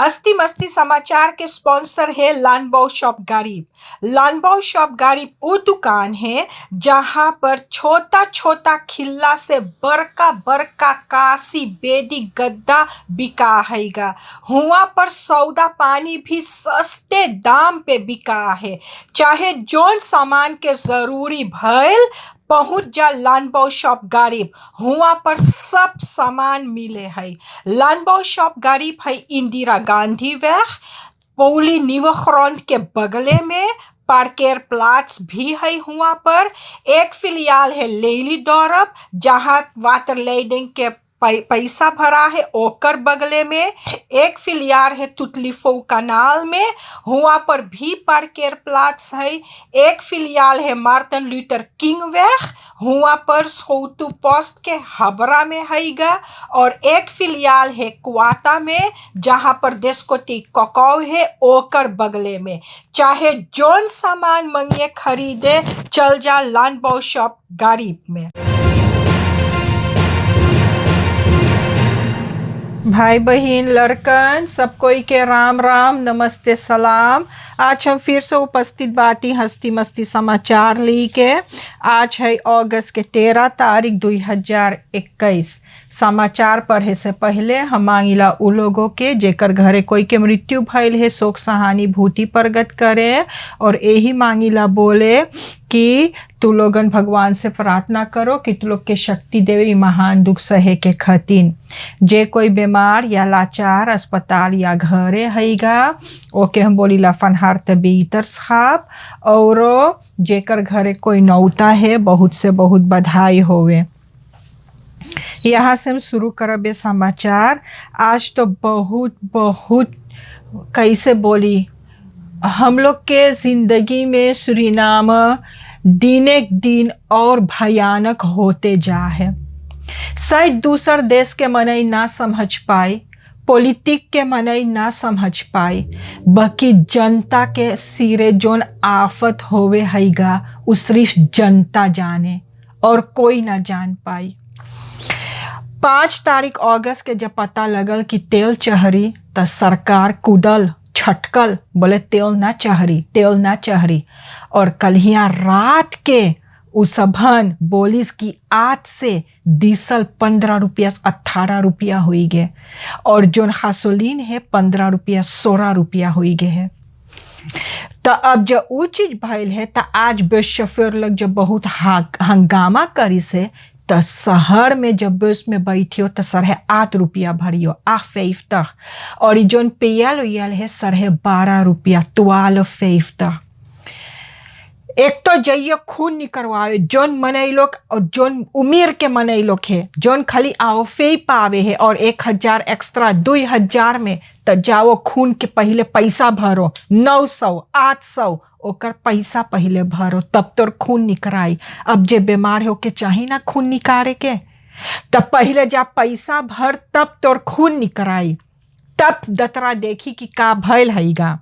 हस्ती मस्ती समाचार के स्पॉन्सर है लानबाओ शॉप गरीब। लानबाओ शॉप गरीब वो दुकान है जहाँ पर छोटा छोटा खिल्ला से बड़का बड़का काशी बेदी गद्दा बिका हैगा। हुआ पर सौदा पानी भी सस्ते दाम पे बिका है। चाहे जोन सामान के जरूरी भइल पहुँच जा लानबाओ शॉप गरीब। हुआ पर सब सामान मिले है। लानबाओ शॉप गरीब है इंदिरा गांधी वेग पौली न्यूक्रॉन के बगले में। पार्केर प्लाट्स भी है। हुआ पर एक फिलियाल है लेली दौरब जहाँ वाटर लेडिंग के पैसा भरा है ओकर बगले में। एक फिलियाल है तुतलीफो कनाल में। हुआ पर भी पार्केर प्लाट्स है। एक फिलियाल है मार्टिन लूथर किंग वेग। हुआ पर सोतु पोस्ट के हबरा में हैगा। और एक फिलियाल है कुआता में जहाँ पर देशकोटी ककाऊ है ओकर बगले में। चाहे जोन सामान मंगे खरीदे चल जा लानबाओ शॉप गरीब में। भाई बहन लड़कन सब कोई के राम राम नमस्ते सलाम। आज हम फिर से उपस्थित बाती हस्ती मस्ती समाचार ली के। आज है अगस्त के 13 तारीख 2021। समाचार पढ़े से पहले हम मांगिला उ लोगों के जेकर घरे कोई के मृत्यु भइल है शोक सहानुभूति प्रकट करे। और यही मांगिला बोले कि तू लोगन भगवान से प्रार्थना करो कि तू लोग के शक्ति देवे महान दुख सहे के खातिर। जे कोई बीमार या लाचार अस्पताल या घरे हैगा ओके हम बोलीला फनहार तबीतर साहब। और जेकर घरे कोई नौता है बहुत से बहुत बधाई होवे। यहाँ से हम शुरू करबे समाचार। आज तो बहुत बहुत कैसे बोली हम लोग के ज़िंदगी में सुरीनाम दिन एक दिन और भयानक होते जा है। शायद दूसर देश के मनई ना समझ पाए, पॉलिटिक के मनई ना समझ पाए, बाकी जनता के सिरे जोन आफत होवे हैगा उ सिर्फ जनता जाने और कोई ना जान पाई। 5 तारीख अगस्त के जब पता लगल कि तेल चढ़ी तो सरकार कूदल छटकल बोले तेल ना चढ़ी। और कलिया रात के उसभन बोलिस की 8 से डीजल 15 रुपया 18 रुपया हुई गए। और जो गासोलीन है 15 रुपया 16 रुपया हुई गए है। तो अब जो वो चीज भइल है तो आज बस शोफर लोग जब बहुत हंगामा करी से तो शहर में जब बस में बैठियो तो 8.5 रुपया भरियो आफेफ तक। और जोन पियल उयल है 12.5 रुपया 12 तक। एक तो जाइए खून निकलवावे जोन मनई लोग और जोन उम्र के मनई लोग है जोन खाली आवफे पावे है। और 1000 एक्स्ट्रा 2000 में तो जाओ खून के पहले पैसा भरो 900 800 ओकर पैसा पहले भरो तब तोर खून निकराई। अब जे बीमार हो के चाही ना खून निकारे के तब पहले जा पैसा भर तब तोर खून निकराई। तब दतरा देखी कि का भइल हैगा।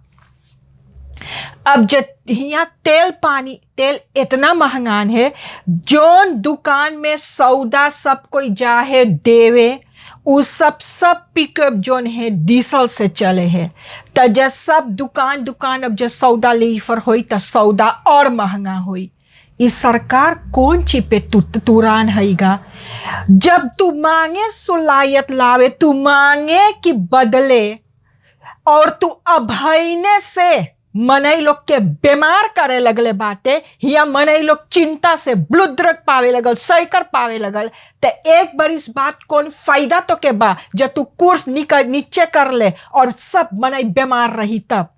अब जब यहाँ तेल इतना महंगान है जोन दुकान में सौदा सब कोई जाहे देवे उ सब पिकअप जोन है डीजल से चले है। तो जब सब दुकान अब जब सौदा ले फर होई तो सौदा और महंगा होई। इस सरकार कौन ची पे तुरान हैगा। जब तू मांगे सुलायत लावे तू मांगे कि बदले और तू अभयने से मनई लोग के बीमार करे लगले बाटे। या मनई लोग चिंता से ब्लड ड्रग पावे लगल सैकर पावे लगल। तो एक बार इस बात कौन फायदा तो के बा जब तू कोर्स नीचे कर ले और सब मनई बीमार रही। तब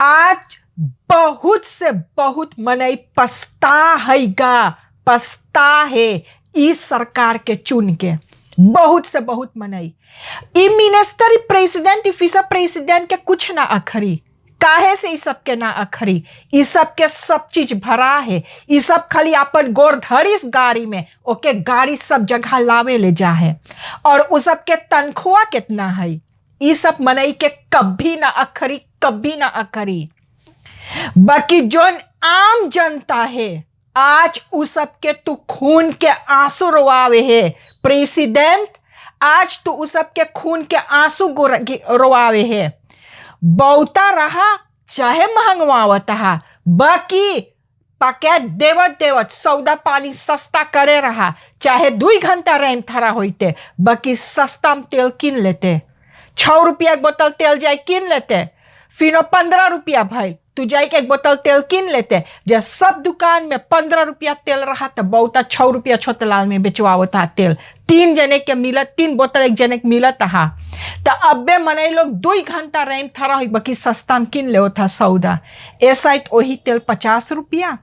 आज बहुत से बहुत मनई पछता है इस सरकार के चुन के। बहुत से बहुत मनई ई मिनिस्टर प्रेसिडेंट विस प्रेसिडेंट के कुछ ना अखरी काहे से इस सब के ना अखरी। इस सब के सब चीज भरा है। इस सब खाली अपन गोर धरिस गाड़ी में ओके गाड़ी सब जगह लावे ले जा है। और उस सब के तनख्वाह कितना है इस सब मनई के कभी ना अखरी। बाकी जोन आम जनता है आज उस सब के तू खून के आंसू रोआवे है। प्रेसिडेंट आज तू उस सब के खून के आंसू रोआवे है। बहुता रहा चाहे महंगवावत हा, बाकी पैकेट देवत देवत सौदा पानी सस्ता करे रहा, चाहे 2 घंटा रेम थरा होते, बाकी सस्ता में तेल किन लेते। 6 रुपया एक बोतल तेल जाए किन लेते, फिर 15 रुपया भाई तू जाए के एक बोतल तेल किन लेते। जब सब दुकान में 15 रुपया तेल रहा तो बहुत 6 रुपया छोटलाल में बेचवावत था तेल। 3 जने के मिलत, 3 बोतल एक जने के मिलत हा। तो अब्बे मने लोग 2 घंटा रेम थरा हुई, बाकी सस्ता में किन ले था सौदा। ऐसा वही तेल 50 रुपया।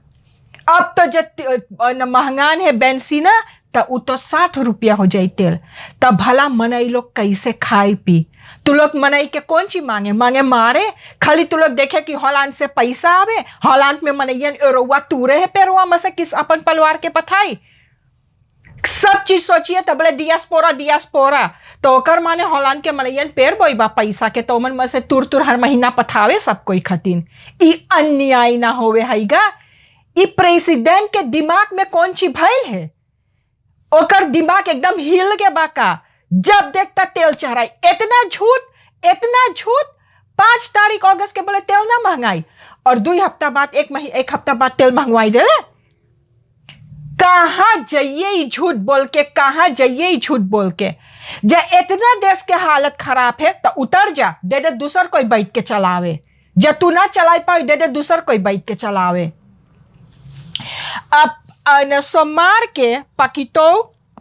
अब तो जब महंगान है बेंसीना तो वो तो 60 रुपया हो जाए तेल। तब भला मनई लोग कैसे खाए पी। तू लोग मनई के कौन चीज मांगे मारे। खाली तू लोग देखे कि हॉलैंड से पैसा आवे, हॉलैंड में मनैयन एरोवा तूरे है पेरुआ में से किस अपन परिवार के पथाई। सब चीज सोचिए तब बोले डियास्पोरा तो ओकर माने हॉलैंड के मनैयन पेर बोई बा पैसा के, तो मन में से तुर हर महीना पथावे सब कोई खतीन। ई अन्याय ना होवे हैगा। ई प्रेसिडेंट के दिमाग में कौन ची भइल है। ओकर दिमाग एकदम हिल के बाका। जब देखता तेल चढ़ाई, इतना झूठ। 5 तारीख अगस्त के बोले तेल ना महंगाई, और 2 हफ्ता बाद 1 हफ्ता बाद तेल महंगाई दे। कहाँ जाइए झूठ बोल के, कहाँ जाइए झूठ बोल के। जब इतना देश के हालत खराब है तो उतर जा, दे दे दूसर कोई बैठ के चलावे। जब तू ना चला पाओ दे दे दूसर कोई बैठ के चलावे। अब सोमवार के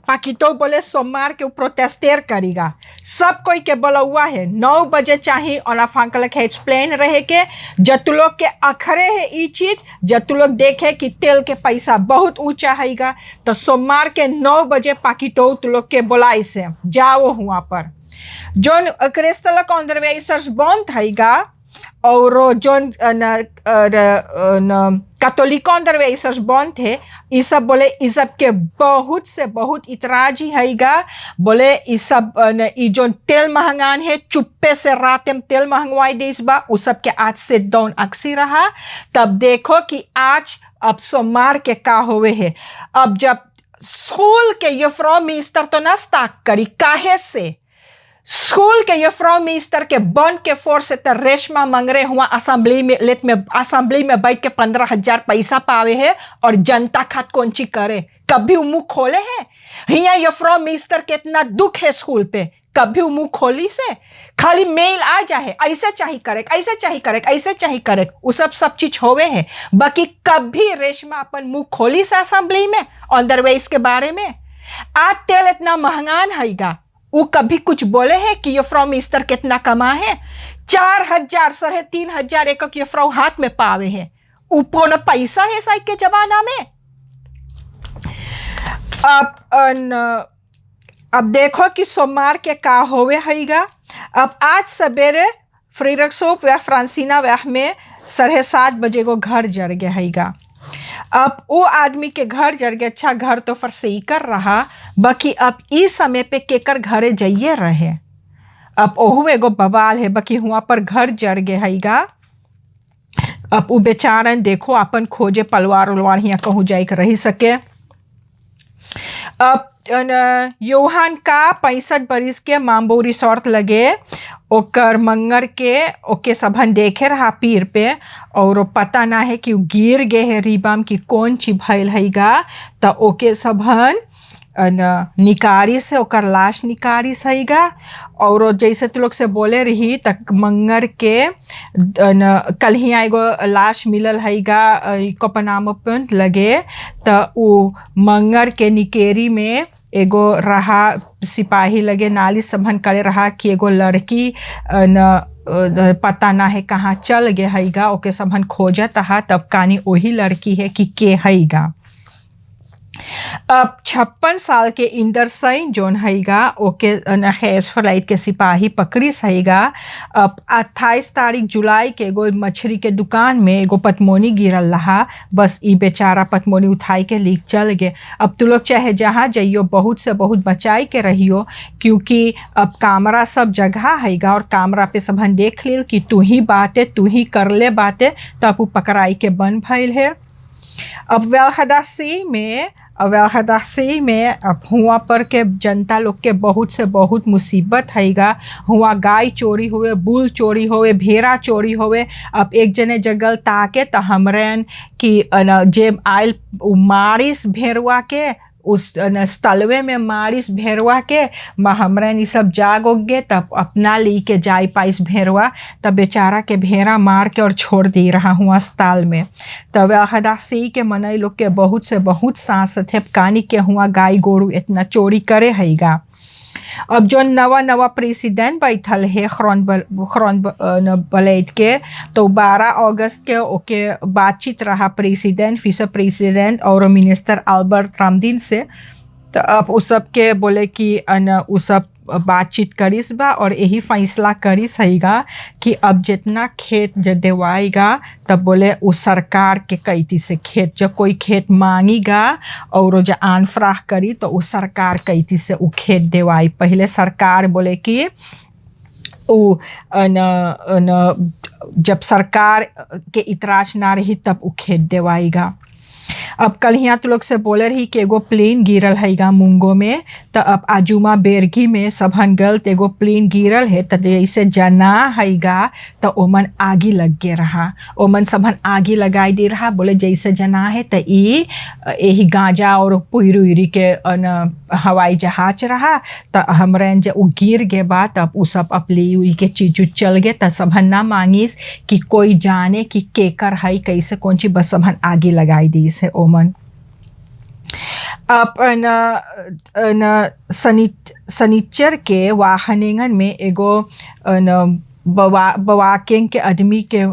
पाकितो बोले सोमवार के प्रोटेस्टेर करेगा। सब कोई के बोलौआ है 9 बजे चाहिए और फांकल के एक्सप्लेन रहे के। जब तू लोग के अखरे है ये चीज, जब तू लोग देखे कि तेल के पैसा बहुत ऊंचा हैगा, तो सोमवार के 9 बजे पाकितो तू लोग के बोलाई से जाओ हुआ पर। जोन क्रिस्टल कॉन्जर्वेटर्स बंद हैगा और जोन कैथोलिक कॉन्जर्वेटर्स बंद थे, ये सब बोले इस सब के बहुत से बहुत इतराजी हैगा। बोले इस सब ये जो तेल महंगान है चुप्पे से रात में तेल महंगवाई दे इस बार उस सब के आज से दौन अक्सी रहा। तब देखो कि आज अब सोमवार के का होवे है। अब जब स्कूल के यूफ्रो मिनिस्टर तो ना स्टार्ट करी, काहे से स्कूल के यूफ्रो मिनिस्टर के बन के फोर्स से रेशमा मंगरे हुआ असेंबली में बैठ के 15,000 पैसा पावे है और जनता खात कौन ची करे। कभी मुंह खोले है हिया यूफ्रो मिनिस्टर के इतना दुख है स्कूल पे, कभी मुंह खोली से खाली मेल आ जाए ऐसे चाहिए करे, ऐसे चाहिए करे, ऐसे चाहिए करे, वो सब चीज होवे है। बाकी कभी रेशमा अपन मुंह खोली से असेंबली में अदरवाइज के बारे में। आज तेल इतना महंगान हैगा, वो कभी कुछ बोले हैं कि यूफ्रो मिनिस्टर कितना कमा है। 4,000 3,500 एक यूफ्रो हाथ में पावे है। ऊपर पैसा है साइड के जमाना में। अब देखो कि सोमवार के का होवे हैगा। अब आज सवेरे फ्रीरक्सोप व फ्रांसीना वह में 7:30 बजे को घर जर गया हैगा। अब वो आदमी के घर जर गया, अच्छा घर तो फिर सही कर रहा, बाकी अब इस समय पे केकर घरे जाइए रहे। अब ओहू एगो बवाल है, बाकी हुआ पर घर जर गया हैगा। अब वो बेचारन देखो अपन खोजे पलवार उलवार यहाँ कहूँ जाए के रही सके। अब योहान का 65 बरिस के माम्बू रिसोर्ट लगे ओकर मंगर के ओके सबन देखे रहा पीर पे, और पता ना है कि गिर गए है रिबाम की कौन ची भइल हैगा। तो ओके सबन निकारी से ओकर लाश निकारी सहीगा। और जैसे तू लोग से बोले रही तक मंगर के कल ही एगो लाश मिलल हैगा कोपनामपन लगे। तो वो मंगर के निकेरी में एगो रहा सिपाही लगे नालिश संभन करे रहा कि एगो लड़की पता ना है कहाँ चल गए हैगा, ओके संभन खोजत हा। तब कानी वही लड़की है कि के हैगा। अब 56 साल के इंदर सैन जोन हैगा ओके हैज फ्लाइट के सिपाही पकड़ी सहीगा। अब 28 तारीख जुलाई के एगो मछली के दुकान में एगो पतमोनी गिरल रहा, बस ई बेचारा पतमोनी उठाई के लीक चल गए। अब तू लोग चाहे जहाँ जाइयो बहुत से बहुत बचाई के रहियो, क्योंकि अब कैमरा सब जगह हैगा और कैमरा पे सबन देख लेल कि तू ही बाते तू ही कर ले बाते, तब वो पकड़ाई के बन भइल है। अब वेलखदासी में अवहदासी में अब हुआ पर के जनता लोग के बहुत से बहुत मुसीबत हैगा। हुआ गाय चोरी हुए, बुल चोरी हुए, भेड़ा चोरी हुए। अब एक जने जगल ताके त हमरन कि जे आयल मारिस भेड़वा के उस स्थलवे में मारिस भेड़वा के हमरन ये सब जाग उगे तब अपना ली के जाई पाइस भेड़वा तब बेचारा के भेड़ा मार के और छोड़ दे रहा हुआ अस्पताल में। तब हदासी के मनई लोग के बहुत से बहुत सांस थे कानी के हुआ गाय गोरू इतना चोरी करे हैगा। अब जो नवा प्रेसिडेंट बैठल है ग्रोनबलेट के तो 12 अगस्त के ओके बातचीत रहा प्रेसिडेंट, विस प्रेसिडेंट और मिनिस्टर अल्बर्ट रामदीन से। तो अब उस सब के बोले कि उस सब बातचीत करिस बा और यही फैसला करिस हैगा कि अब जितना खेत जो देवाएगा तब बोले उस सरकार के कैती से खेत जब कोई खेत मांगेगा और जो आनफ्राह करी तो उस सरकार कैती से वो खेत देवाई। पहले सरकार बोले कि वो जब सरकार के इतराज ना रही तब वो खेत देवाएगा। अब कल यहाँ तो लोग से बोले रही कि एगो प्लेन गिरल हैगा मुंगो में। तो अब आजुमा बेरगी में सबहन गल तो एगो प्लेन गिरल है तो जैसे जना हैगा तो ओमन आगी लग गे रहा, ओमन सबहन आगी लगाई दे रहा। बोले जैसे जना है तो यही गांजा और पुरी उरी के हवाई जहाज रहा तो हमरन जब वो गिर गे बा तब वो सब अपली उई के चीज चल गए। तो सबहन ना मांगिस कि कोई जाने कि केकर है कैसे कौन चीज, बस सबहन आगी लगाई दी से ओमन। अब सनीचर के वाहनेंगन में एगो बवाकेंग के आदमी के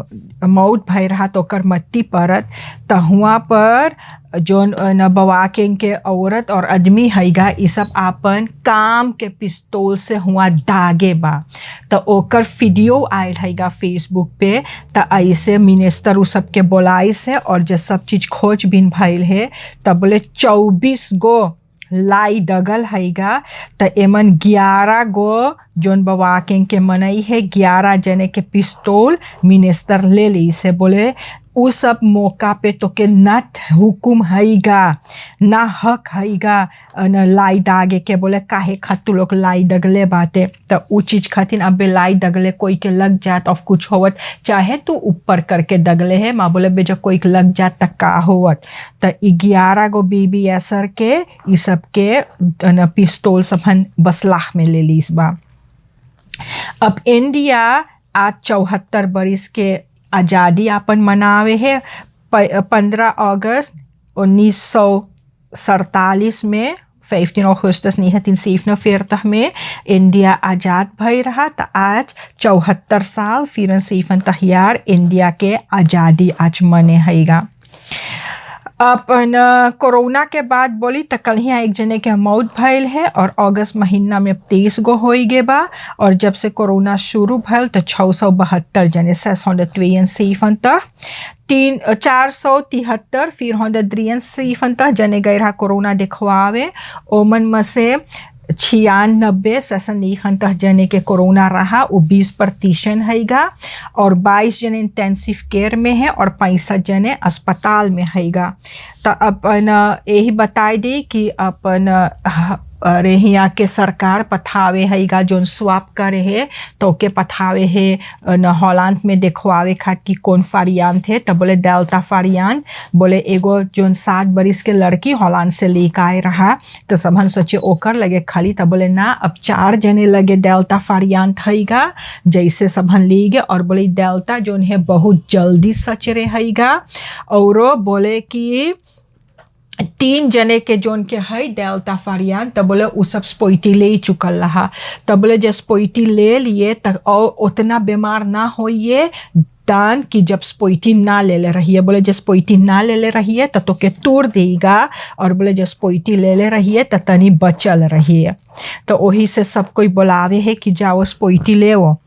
मौत भय रहा तो ओकर मट्टी परत तो हुआ पर जोन बवाकेंग के औरत और आदमी हैगा ये सब आपन काम के पिस्तौल से हुआ दागे बा। तो ओकर वीडियो आयल हैगा फेसबुक पे। तो ऐसे मिनिस्टर उ सब के बोलाई से और जो सब चीज़ खोजबीन भइल है तब बोले 24 गो लाई दगल हैगा। तो एमन 11 गो जोन बवाकेंग के मनई है 11 जने के पिस्तौल मिनिस्टर ले ली से। बोले उस सब मौका पे तो के न हुकुम हैगा ना हक हैगा न लाई दागे के। बोले काहे खातू लोग लाई दगले बाते तो उ चीज़ खातिर अब लाई दगले कोई के लग जात और कुछ होवत चाहे तो ऊपर करके दगले है माँ बोले बे जब कोई के लग जात तक का होवत। तो 11 गो BBSR के ये सब के पिस्तौल सबहन बसलाह में ले लीस बा। अब इंडिया आज 74 बरिस के आज़ादी आपन मनावे है। 15 अगस्त 1947 में 15 Augustus 1947 में इंडिया आज़ाद भई रहा। तो आज 74 साल 74 यार इंडिया के आज़ादी आज मने हैगा। अपन कोरोना के बाद बोली तो कल यहाँ एक जने के मौत भइल है और अगस्त महीना में 23 गो हो गए बा। और जब से कोरोना शुरू भइल तो 672 जने 673 473 473 जने गए रहा कोरोना दिखवावे। ओमन में से 96 जने के कोरोना रहा वो 20% हैगा और 22 जने इंटेंसिव केयर में है और 65 जने अस्पताल में हैगा। तो अपन यही बताई दी कि अपन अरे यहाँ के सरकार पठावे हैगा जोन स्वाप करे है तो के पठावे है न हॉलैंड में देखवावे खातिर कौन वेरिएंट है। तो बोले डेल्टा वेरिएंट। बोले एगो जोन 7 बरिस के लड़की हॉलैंड से लेकर आए रहा तो सबहन सोचे ओकर लगे खाली। तो बोले ना अब 4 जने लगे डेल्टा वेरिएंट हैगा जैसे सबहन ले गए। और बोले डेल्टा जोन है बहुत जल्दी सचरे हैगा और बोले कि 3 जने के जोन के है डेल्टा वेरिएंट। तो बोले उ सब स्पोइटी ले चुकल रहा। तो बोले जब स्पोइटी ले लिए तब और उतना बीमार ना होइए दान कि जब स्पोइटी ना ले रही है। बोले जब स्पोइटी ना ले रही है तो के तोड़ देगा और बोले जब स्पोइटी ले रही है तो तनी बचल रही है। तो वही से सब कोई बुलावे है कि जाओ स्पोइटी ले वो।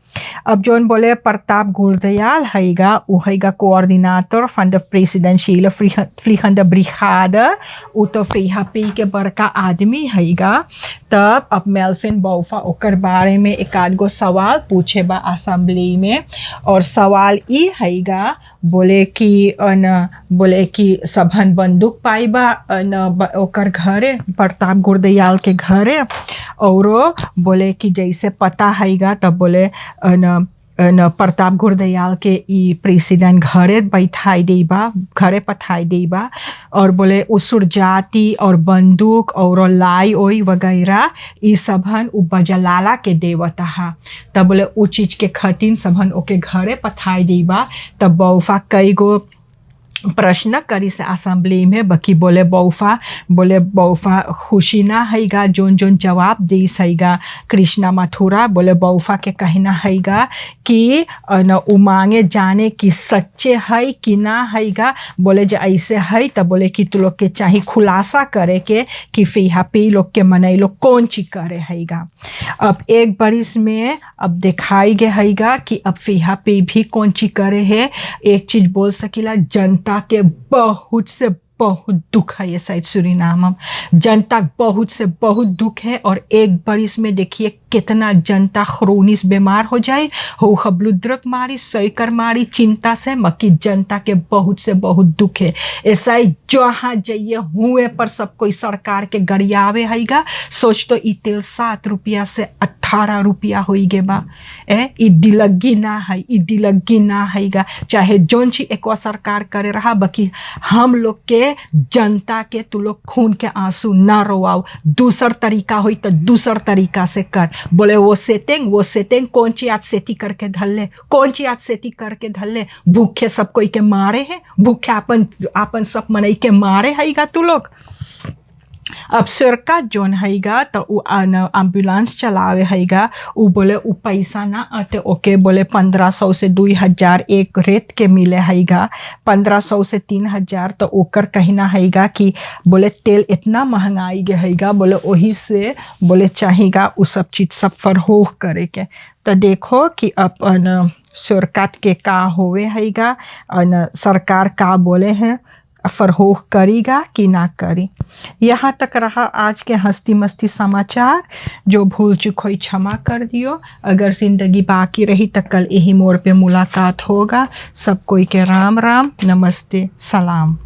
अब जोन बोले प्रताप गुरदयाल हैगा उ हैगा coordinator van de presidentiële vliegende brigade उ तो FHP के बड़का आदमी हैगा। तब अब मेल्फिन बौफा ओकर बारे में एक आध गो सवाल पूछे बा असेंबली में और सवाल ई हैगा बोले कि सबहन बंदूक पाई बा ओकर घरे प्रताप गुरदयाल के घरे और बोले कि जैसे पता हैगा तब बोले न प्रताप गुरदयाल के ई प्रेसिडेंट घरे बैठाई देबा घरे पठाई देबा और बोले उसुर जाति और बंदूक और लाई ओई वगैरह ई सबहन उ बजलाला के देवता हा। तब बोले उ चीज के खतिन सबहन ओके घरे पठाई देबा। तब बौफा कई गो प्रश्न करी से असेंबली में बकी बोले बौफा खुशी ना हैगा जोन जोन जवाब दी सहीगा। कृष्णा मथुरा बोले बौफा के कहना हैगा कि न उ मांगे जाने कि सच्चे है कि ना हैगा। बोले जो ऐसे है तब बोले कि तू लोग के चाहिए खुलासा करे के कि FHP लोग के मनई लोग कौन चीज करे हैगा। अब एक बरिस में अब दिखाई गए हैगा कि अब FHP भी कौन चीज करे है। एक चीज बोल सकीला जनता के बहुत से बहुत दुख है ये साइड सूरीनाम जनता बहुत से बहुत दुख है। और एक बरिस में देखिए कितना जनता क्रोनिस बीमार हो जाए हो हबलुद्रक मारी सैकर मारी चिंता से मक्की जनता के बहुत से बहुत दुख है। ऐसा ही जहाँ जाइए हुए पर सब कोई सरकार के गरियावे हैगा। सोच तो ई तेल 7 रुपया से 18 रुपया हो गे बा ई दिलगी ना हैगा। चाहे जोन ची एक सरकार करे रहा बाकी हम लोग के जनता के तू लोग खून के आंसू ना रोवाओ। दूसर तरीका हुई तो दूसर तरीका से कर। बोले वो सेटिंग कौन ची आज सेटी करके धल्ले भूखे सब कोई के मारे है भूखे अपन सब मनई के मारे हैगा तू लोग। अब सरकार जोन हैगा तो उ एम्बुलेंस चलावे हैगा उ बोले उ पैसा ना आते ओके बोले 1500 से 2000 एक रेत के मिले हैगा 1500 से 3000 तो ओकर कहना हैगा कि बोले तेल इतना महंगाई गे हैगा बोले वही से बोले चाहेगा उ सब चीज सब फरोह करे के। तो देखो कि अब सरकार के का होवे हैगा सरकार का बोले हैं फरोह करेगा कि ना करी। यहाँ तक रहा आज के हस्ती मस्ती समाचार। जो भूल चुक हुई क्षमा कर दियो। अगर जिंदगी बाकी रही तो कल यही मोड़ पे मुलाकात होगा। सब कोई के राम राम नमस्ते सलाम।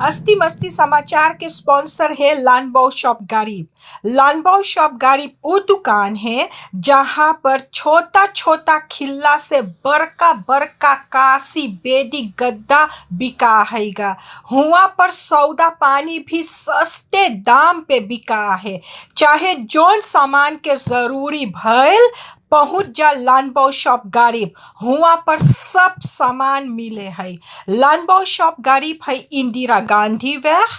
हस्ती मस्ती समाचार के स्पॉन्सर है लानबाओ शॉप गरीब। लानबाओ शॉप गरीब वो दुकान है जहाँ पर छोटा छोटा खिल्ला से बड़का बड़का कासी बेदी गद्दा बिका हैगा। हुआ पर सौदा पानी भी सस्ते दाम पे बिका है। चाहे जोन सामान के जरूरी भइल पहुँच जा लानबाओ शॉप गरीब। हुआ पर सब सामान मिले है। लानबाओ शॉप गरीब है इंदिरा गांधी वेग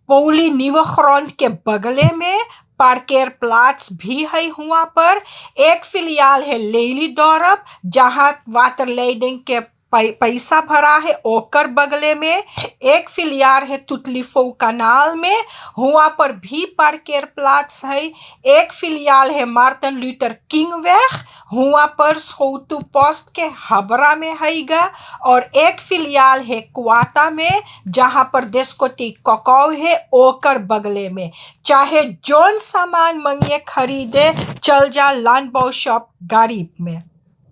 पौली निवख्रॉन्ट के बगले में पार्केर प्लाट्स भी है। हुआ पर एक फिलियाल है लेली दौरब जहाँ वाटर लेडिंग के पैसा भरा है ओकर बगले में। एक फिलियार है तुतलीफो कनाल में हुआ पर भी पार्केर प्लाट्स है। एक फिलियाल है मार्टिन लूथर किंग वेग हुआ पर सोतु पोस्ट के हबरा में हैगा। और एक फिलियाल है क्वाता में जहाँ पर देशकोटी ककाव है ओकर बगले में। चाहे जोन सामान मंगिए खरीदे चल जा लानबाओ शॉप गरीब में।